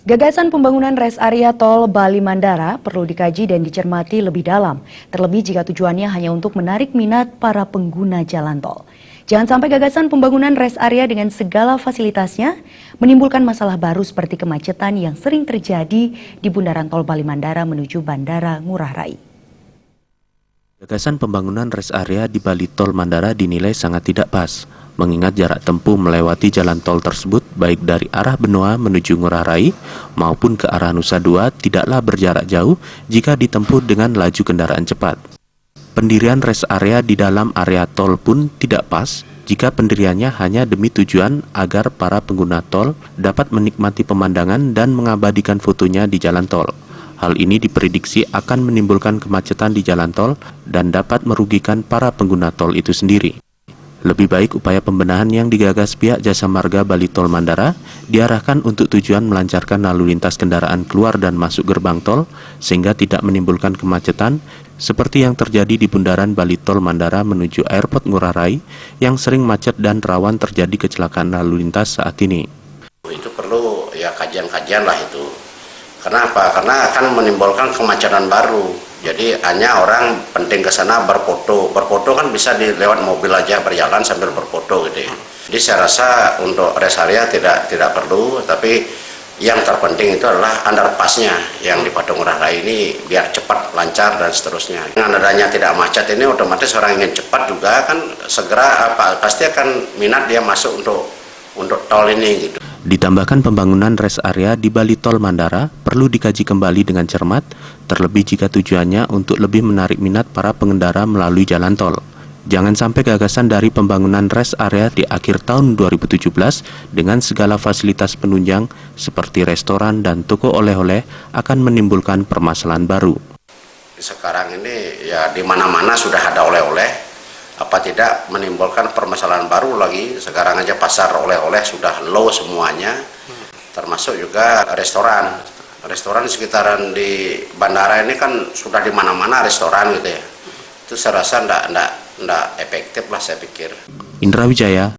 Gagasan pembangunan rest area tol Bali Mandara perlu dikaji dan dicermati lebih dalam, terlebih jika tujuannya hanya untuk menarik minat para pengguna jalan tol. Jangan sampai gagasan pembangunan rest area dengan segala fasilitasnya menimbulkan masalah baru seperti kemacetan yang sering terjadi di bundaran tol Bali Mandara menuju Bandara Ngurah Rai. Gagasan pembangunan rest area di Bali Tol Mandara dinilai sangat tidak pas, mengingat jarak tempuh melewati jalan tol tersebut baik dari arah Benoa menuju Ngurah Rai maupun ke arah Nusa Dua tidaklah berjarak jauh jika ditempuh dengan laju kendaraan cepat. Pendirian rest area di dalam area tol pun tidak pas jika pendiriannya hanya demi tujuan agar para pengguna tol dapat menikmati pemandangan dan mengabadikan fotonya di jalan tol. Hal ini diprediksi akan menimbulkan kemacetan di jalan tol dan dapat merugikan para pengguna tol itu sendiri. Lebih baik upaya pembenahan yang digagas pihak Jasa Marga Bali Tol Mandara diarahkan untuk tujuan melancarkan lalu lintas kendaraan keluar dan masuk gerbang tol sehingga tidak menimbulkan kemacetan seperti yang terjadi di bundaran Bali Tol Mandara menuju Airport Ngurah Rai yang sering macet dan rawan terjadi kecelakaan lalu lintas saat ini. Itu perlu ya kajian-kajian lah itu. Kenapa? Karena akan menimbulkan kemacetan baru. Jadi hanya orang penting ke sana berfoto. Berfoto kan bisa lewat mobil aja berjalan sambil berfoto gitu ya. Jadi saya rasa untuk rest area tidak perlu, tapi yang terpenting itu adalah underpassnya yang di Padang Ngurah Rai ini biar cepat, lancar dan seterusnya. Dengan adanya tidak macet ini otomatis orang ingin cepat juga kan segera pasti akan minat dia masuk untuk tol ini gitu. Ditambahkan pembangunan rest area di Bali Tol Mandara perlu dikaji kembali dengan cermat, terlebih jika tujuannya untuk lebih menarik minat para pengendara melalui jalan tol. Jangan sampai gagasan dari pembangunan rest area di akhir tahun 2017 dengan segala fasilitas penunjang seperti restoran dan toko oleh-oleh akan menimbulkan permasalahan baru. Sekarang ini ya di mana-mana sudah ada oleh-oleh. Apa tidak menimbulkan permasalahan baru lagi. Sekarang aja pasar oleh-oleh sudah low semuanya, termasuk juga restoran di sekitaran di bandara ini kan sudah di mana-mana restoran gitu ya. Itu saya rasa enggak efektif lah saya pikir. Indra Wijaya,